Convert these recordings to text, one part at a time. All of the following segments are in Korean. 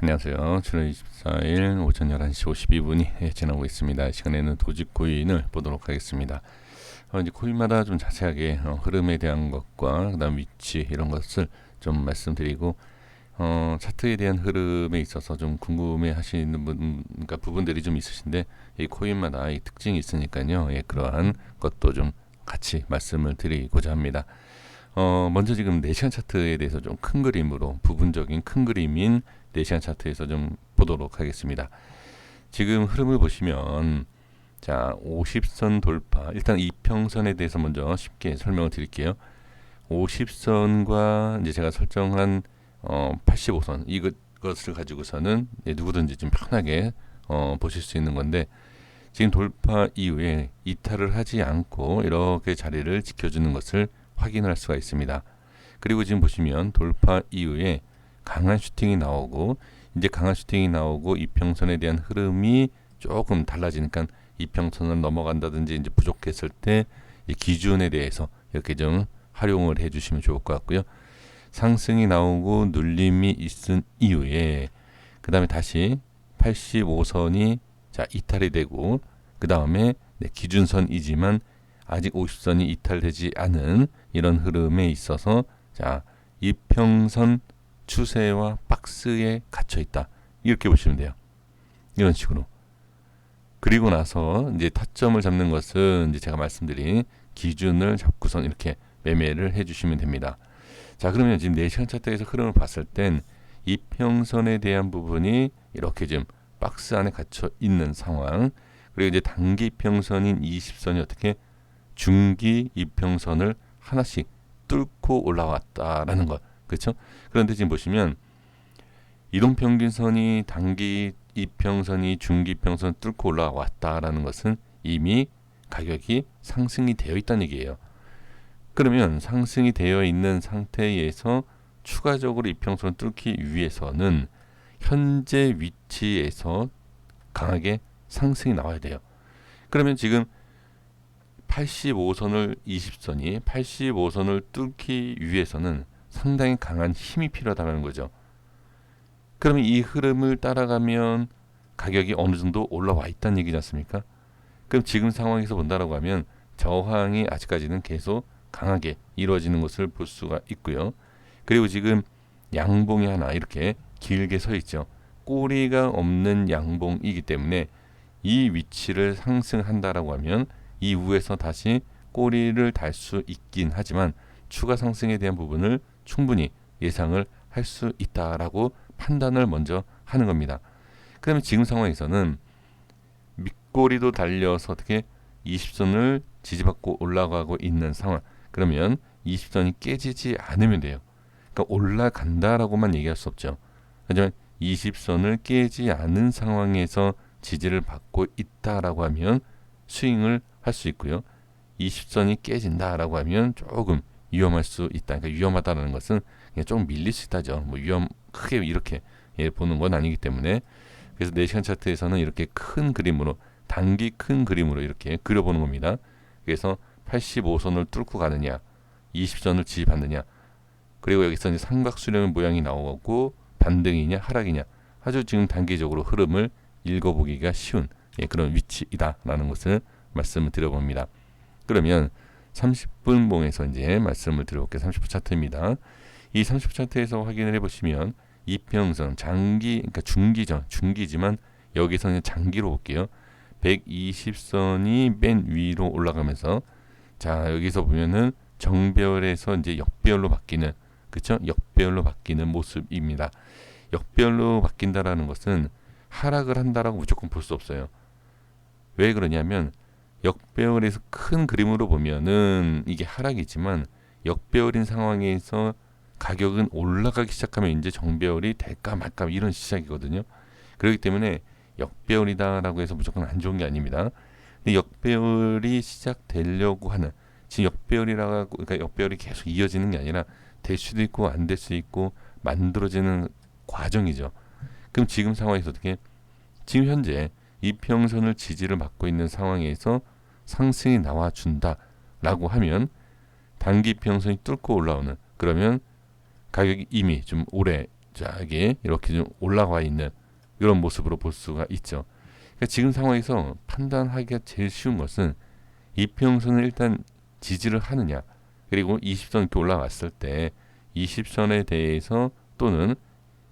안녕하세요. 7월 24일 오전 11시 52분이 지나고 있습니다. 이 시간에는 도지코인을 보도록 하겠습니다. 이제 코인마다 좀 자세하게 흐름에 대한 것과 그다음 위치 이런 것을 좀 말씀드리고 차트에 대한 흐름에 있어서 좀 궁금해 하시는 그러니까 부분들이 좀 있으신데 이 코인마다 이 특징이 있으니까요. 예, 그러한 것도 좀 같이 말씀을 드리고자 합니다. 먼저 지금 4시간 차트에 대해서 좀 큰 그림으로 부분적인 큰 그림인 4시간 차트에서 좀 보도록 하겠습니다. 지금 흐름을 보시면 자 50선 돌파, 일단 이평선에 대해서 먼저 쉽게 설명을 드릴게요. 50선과 이제 제가 설정한 85선 이것을 가지고서는 누구든지 좀 편하게 보실 수 있는 건데, 지금 돌파 이후에 이탈을 하지 않고 이렇게 자리를 지켜주는 것을 확인할 수가 있습니다. 그리고 지금 보시면 돌파 이후에 강한 슈팅이 나오고, 이제 강한 슈팅이 나오고 이평선에 대한 흐름이 조금 달라지니까 이평선을 넘어간다든지 이제 부족했을 때 이 기준에 대해서 이렇게 좀 활용을 해주시면 좋을 것 같고요. 상승이 나오고 눌림이 있은 이후에 그 다음에 다시 85선이 자 이탈이 되고, 그 다음에 기준선이지만 아직 50선이 이탈되지 않은 이런 흐름에 있어서 자 이평선 추세와 박스에 갇혀 있다, 이렇게 보시면 돼요. 이런 식으로. 그리고 나서 이제 타점을 잡는 것은 이제 제가 말씀드린 기준을 잡고선 이렇게 매매를 해주시면 됩니다. 자, 그러면 지금 4시간 차트에서 흐름을 봤을 땐 이평선에 대한 부분이 이렇게 지금 박스 안에 갇혀 있는 상황. 그리고 이제 단기 이평선인 20선이 어떻게 중기 이평선을 하나씩 뚫고 올라왔다라는 것. 그렇죠? 그런데 지금 보시면 이동평균선이 단기 이평선이 중기 이평선 뚫고 올라왔다라는 것은 이미 가격이 상승이 되어 있다는 얘기예요. 그러면 상승이 되어 있는 상태에서 추가적으로 이평선을 뚫기 위해서는 현재 위치에서 강하게 상승이 나와야 돼요. 그러면 지금 85선을 20선이 85선을 뚫기 위해서는 상당히 강한 힘이 필요하다는 거죠. 그러면 이 흐름을 따라가면 가격이 어느 정도 올라와 있다는 얘기지 않습니까? 그럼 지금 상황에서 본다라고 하면 저항이 아직까지는 계속 강하게 이루어지는 것을 볼 수가 있고요. 그리고 지금 양봉이 하나 이렇게 길게 서 있죠. 꼬리가 없는 양봉이기 때문에 이 위치를 상승한다라고 하면 이후에서 다시 꼬리를 달 수 있긴 하지만 추가 상승에 대한 부분을 충분히 예상을 할 수 있다라고 판단을 먼저 하는 겁니다. 그러면 지금 상황에서는 밑꼬리도 달려서 어떻게 20선을 지지받고 올라가고 있는 상황. 그러면 20선이 깨지지 않으면 돼요. 그러니까 올라간다라고만 얘기할 수 없죠. 하지만 20선을 깨지 않은 상황에서 지지를 받고 있다라고 하면 스윙을 할 수 있고요. 20선이 깨진다라고 하면 조금 위험할 수 있다. 그러니까 위험하다는 것은 그냥 조금 밀릴 수 있다죠. 뭐 크게 이렇게 보는 건 아니기 때문에. 그래서 4시간 차트에서는 이렇게 큰 그림으로, 단기 큰 그림으로 이렇게 그려보는 겁니다. 그래서 85선을 뚫고 가느냐, 20선을 지지받느냐, 그리고 여기서 이제 삼각수렴 모양이 나오고 반등이냐 하락이냐, 아주 지금 단기적으로 흐름을 읽어보기가 쉬운 그런 위치이다라는 것을 말씀을 드려봅니다. 그러면 30분 봉에서 이제 말씀을 드려볼게요. 30분 차트입니다. 이 30분 차트에서 확인을 해보시면 이평선 장기, 그러니까 중기지만 여기서는 장기로 볼게요. 120선이 맨 위로 올라가면서 자 여기서 보면은 정배열에서 이제 역배열로 바뀌는, 그렇죠? 역배열로 바뀌는 모습입니다. 역배열로 바뀐다라는 것은 하락을 한다라고 무조건 볼 수 없어요. 왜 그러냐면 역배열에서 큰 그림으로 보면은 이게 하락이지만 역배열인 상황에서 가격은 올라가기 시작하면 이제 정배열이 될까 말까 이런 시작이거든요. 그렇기 때문에 역배열이다라고 해서 무조건 안 좋은 게 아닙니다. 근데 역배열이 시작되려고 하는, 지금 역배열이라고, 그러니까 역배열이 계속 이어지는 게 아니라 될 수도 있고 안 될 수 있고 만들어지는 과정이죠. 그럼 지금 상황에서 어떻게, 지금 현재 이평선을 지지를 받고 있는 상황에서 상승이 나와준다라고 하면 단기 이평선이 뚫고 올라오는, 그러면 가격이 이미 좀 오래 쫙에 이렇게 좀 올라와 있는 이런 모습으로 볼 수가 있죠. 그러니까 지금 상황에서 판단하기가 제일 쉬운 것은 이평선을 일단 지지를 하느냐, 그리고 20선 이렇게 올라왔을 때 20선에 대해서 또는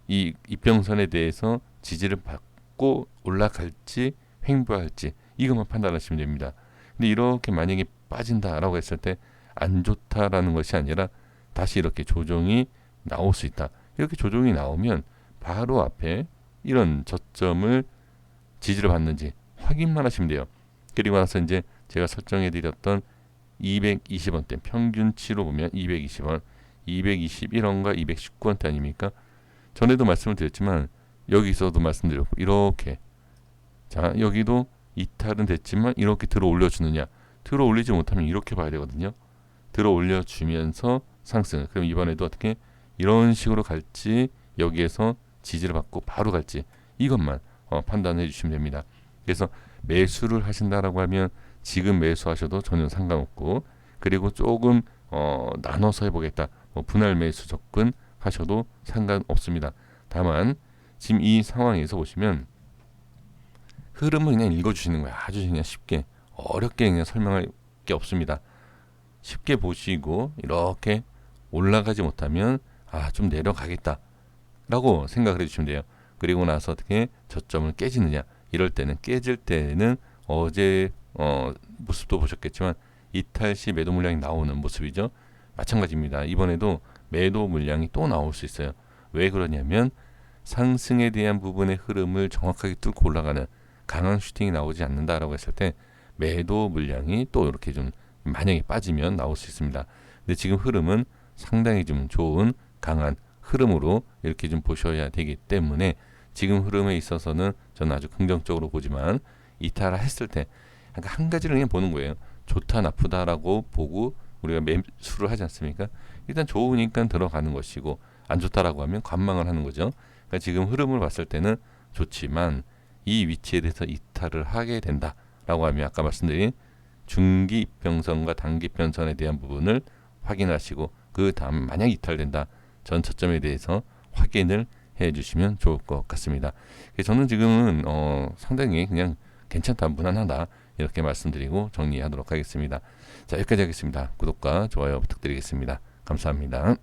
이 이평선에 대해서 지지를 받고 올라갈지 횡보할지 이것만 판단하시면 됩니다. 근데 이렇게 만약에 빠진다라고 했을 때 안 좋다라는 것이 아니라 다시 이렇게 조정이 나올 수 있다. 이렇게 조정이 나오면 바로 앞에 이런 저점을 지지를 받는지 확인만 하시면 돼요. 그리고 나서 이제 제가 설정해 드렸던 220원대 평균치로 보면 220원, 221원과 219원대 아닙니까? 전에도 말씀을 드렸지만 여기서도 말씀드렸고 이렇게 자 여기도 이탈은 됐지만 이렇게 들어 올려주느냐, 들어 올리지 못하면 이렇게 봐야 되거든요. 들어 올려주면서 상승. 그럼 이번에도 어떻게 이런 식으로 갈지, 여기에서 지지를 받고 바로 갈지 이것만 판단해 주시면 됩니다. 그래서 매수를 하신다라고 하면 지금 매수하셔도 전혀 상관없고, 그리고 조금 나눠서 해보겠다, 분할 매수 접근 하셔도 상관없습니다. 다만 지금 이 상황에서 보시면 흐름을 그냥 읽어주시는 거예요. 아주 그냥 쉽게, 어렵게 그냥 설명할 게 없습니다. 쉽게 보시고 이렇게 올라가지 못하면 좀 내려가겠다 라고 생각을 해주시면 돼요. 그리고 나서 어떻게 저점을 깨지느냐, 이럴 때는 깨질 때는 어제 모습도 보셨겠지만 이탈 시 매도 물량이 나오는 모습이죠. 마찬가지입니다. 이번에도 매도 물량이 또 나올 수 있어요. 왜 그러냐면 상승에 대한 부분의 흐름을 정확하게 뚫고 올라가는 강한 슈팅이 나오지 않는다라고 했을 때 매도 물량이 또 이렇게 좀 만약에 빠지면 나올 수 있습니다. 근데 지금 흐름은 상당히 좀 좋은 강한 흐름으로 이렇게 좀 보셔야 되기 때문에 지금 흐름에 있어서는 저는 아주 긍정적으로 보지만 이탈했을 때 한 가지를 그냥 보는 거예요. 좋다 나쁘다라고 보고 우리가 매수를 하지 않습니까? 일단 좋으니까 들어가는 것이고 안 좋다라고 하면 관망을 하는 거죠. 그러니까 지금 흐름을 봤을 때는 좋지만 이 위치에 대해서 이탈을 하게 된다라고 하면 아까 말씀드린 중기 이평선과 단기 이평선에 대한 부분을 확인하시고 그 다음 만약 이탈된다, 전 저점에 대해서 확인을 해 주시면 좋을 것 같습니다. 저는 지금은 상당히 그냥 괜찮다, 무난하다 이렇게 말씀드리고 정리하도록 하겠습니다. 자, 여기까지 하겠습니다. 구독과 좋아요 부탁드리겠습니다. 감사합니다.